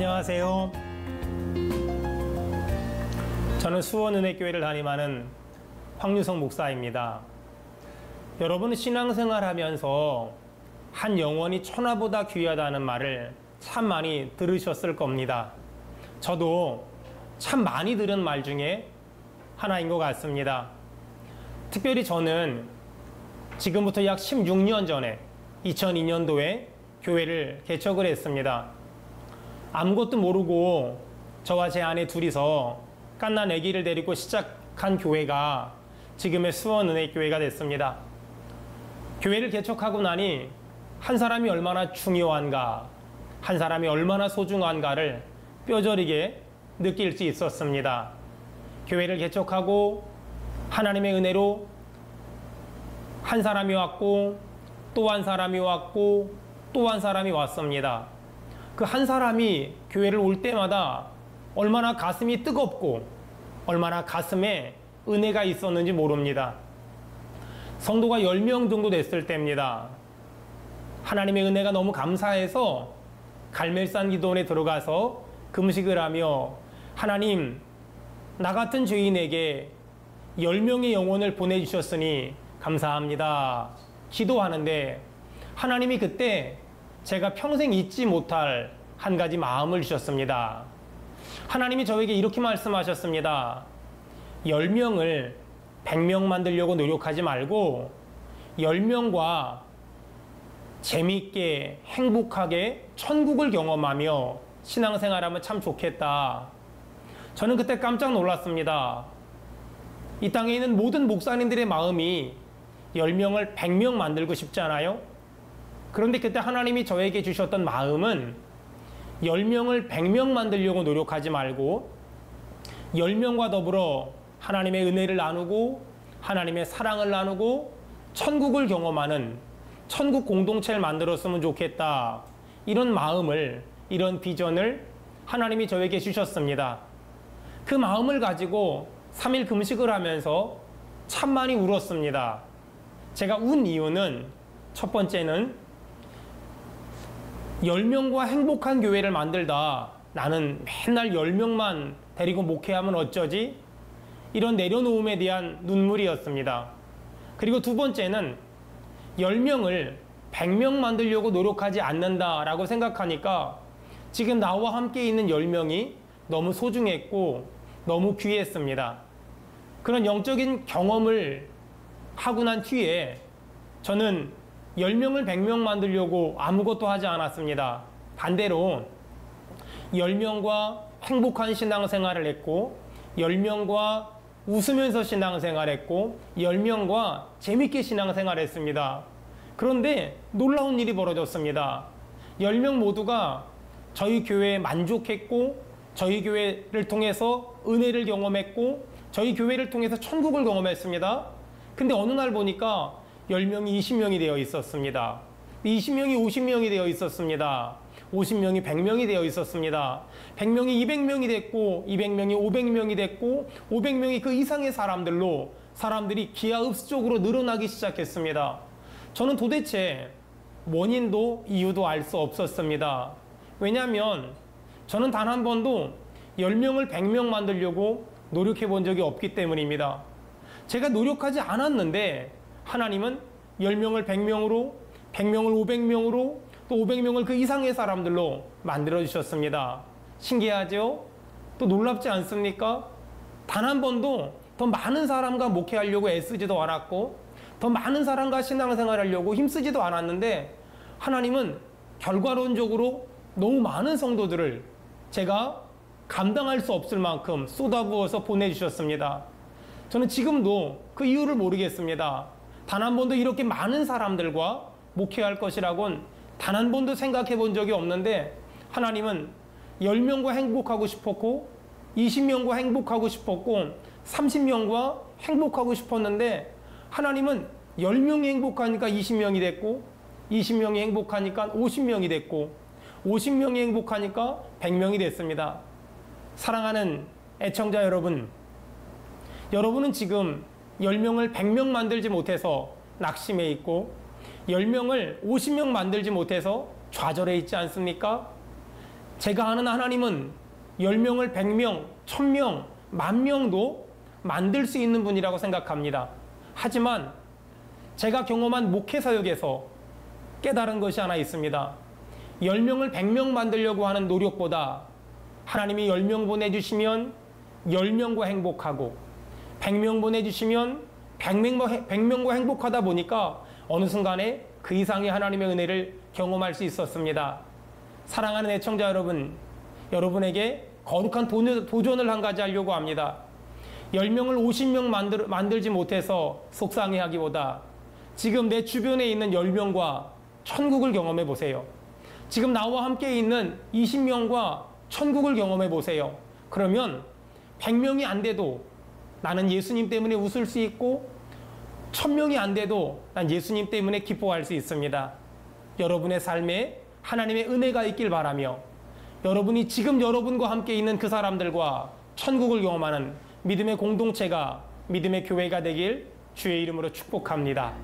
안녕하세요. 저는 수원은혜교회를 담임하는 황유성 목사입니다. 여러분은 신앙생활 하면서 한 영혼이 천하보다 귀하다는 말을 참 많이 들으셨을 겁니다. 저도 참 많이 들은 말 중에 하나인 것 같습니다. 특별히 저는 지금부터 약 16년 전에 2002년도에 교회를 개척을 했습니다. 아무것도 모르고 저와 제 아내 둘이서 갓난 아기를 데리고 시작한 교회가 지금의 수원은혜교회가 됐습니다. 교회를 개척하고 나니 한 사람이 얼마나 중요한가, 한 사람이 얼마나 소중한가를 뼈저리게 느낄 수 있었습니다. 교회를 개척하고 하나님의 은혜로 한 사람이 왔고 또 한 사람이 왔고 또 한 사람이 왔습니다. 그 한 사람이 교회를 올 때마다 얼마나 가슴이 뜨겁고 얼마나 가슴에 은혜가 있었는지 모릅니다. 성도가 10명 정도 됐을 때입니다. 하나님의 은혜가 너무 감사해서 갈멜산 기도원에 들어가서 금식을 하며 하나님, 나 같은 죄인에게 10명의 영혼을 보내주셨으니 감사합니다. 기도하는데 하나님이 그때 제가 평생 잊지 못할 한 가지 마음을 주셨습니다. 하나님이 저에게 이렇게 말씀하셨습니다. 10명을 100명 만들려고 노력하지 말고 10명과 재미있게 행복하게 천국을 경험하며 신앙생활하면 참 좋겠다. 저는 그때 깜짝 놀랐습니다. 이 땅에 있는 모든 목사님들의 마음이 10명을 100명 만들고 싶잖아요. 그런데 그때 하나님이 저에게 주셨던 마음은 10명을 100명 만들려고 노력하지 말고 10명과 더불어 하나님의 은혜를 나누고 하나님의 사랑을 나누고 천국을 경험하는 천국 공동체를 만들었으면 좋겠다. 이런 마음을, 이런 비전을 하나님이 저에게 주셨습니다. 그 마음을 가지고 3일 금식을 하면서 참 많이 울었습니다. 제가 운 이유는 첫 번째는 10명과 행복한 교회를 만들다. 나는 맨날 10명만 데리고 목회하면 어쩌지? 이런 내려놓음에 대한 눈물이었습니다. 그리고 두 번째는 10명을 100명 만들려고 노력하지 않는다라고 생각하니까 지금 나와 함께 있는 10명이 너무 소중했고 너무 귀했습니다. 그런 영적인 경험을 하고 난 뒤에 저는 10명을 100명 만들려고 아무것도 하지 않았습니다. 반대로 10명과 행복한 신앙생활을 했고 10명과 웃으면서 신앙생활했고 10명과 재밌게 신앙생활했습니다. 그런데 놀라운 일이 벌어졌습니다. 10명 모두가 저희 교회에 만족했고 저희 교회를 통해서 은혜를 경험했고 저희 교회를 통해서 천국을 경험했습니다. 근데 어느 날 보니까 10명이 20명이 되어 있었습니다. 20명이 50명이 되어 있었습니다. 50명이 100명이 되어 있었습니다. 100명이 200명이 됐고 200명이 500명이 됐고 500명이 그 이상의 사람들로 사람들이 기하급수적으로 늘어나기 시작했습니다. 저는 도대체 원인도 이유도 알 수 없었습니다. 왜냐하면 저는 단 한 번도 10명을 100명 만들려고 노력해 본 적이 없기 때문입니다. 제가 노력하지 않았는데 하나님은 10명을 100명으로, 100명을 500명으로, 또 500명을 그 이상의 사람들로 만들어주셨습니다. 신기하죠? 또 놀랍지 않습니까? 단 한 번도 더 많은 사람과 목회하려고 애쓰지도 않았고, 더 많은 사람과 신앙생활하려고 힘쓰지도 않았는데, 하나님은 결과론적으로 너무 많은 성도들을 제가 감당할 수 없을 만큼 쏟아부어서 보내주셨습니다. 저는 지금도 그 이유를 모르겠습니다. 단 한 번도 이렇게 많은 사람들과 목회할 것이라곤 단 한 번도 생각해 본 적이 없는데 하나님은 10명과 행복하고 싶었고 20명과 행복하고 싶었고 30명과 행복하고 싶었는데 하나님은 10명이 행복하니까 20명이 됐고 20명이 행복하니까 50명이 됐고 50명이 행복하니까 100명이 됐습니다. 사랑하는 애청자 여러분, 여러분은 지금 10명을 100명 만들지 못해서 낙심해 있고 10명을 50명 만들지 못해서 좌절해 있지 않습니까? 제가 아는 하나님은 10명을 100명, 1000명, 10,000명도 만들 수 있는 분이라고 생각합니다. 하지만 제가 경험한 목회 사역에서 깨달은 것이 하나 있습니다. 10명을 100명 만들려고 하는 노력보다 하나님이 10명 보내주시면 10명과 행복하고 100명 보내주시면 100명과 행복하다 보니까 어느 순간에 그 이상의 하나님의 은혜를 경험할 수 있었습니다. 사랑하는 애청자 여러분, 여러분에게 거룩한 도전을 한 가지 하려고 합니다. 10명을 50명 만들지 못해서 속상해하기보다 지금 내 주변에 있는 10명과 천국을 경험해 보세요. 지금 나와 함께 있는 20명과 천국을 경험해 보세요. 그러면 100명이 안 돼도 나는 예수님 때문에 웃을 수 있고 1000명이 안 돼도 난 예수님 때문에 기뻐할 수 있습니다. 여러분의 삶에 하나님의 은혜가 있길 바라며 여러분이 지금 여러분과 함께 있는 그 사람들과 천국을 경험하는 믿음의 공동체가 믿음의 교회가 되길 주의 이름으로 축복합니다.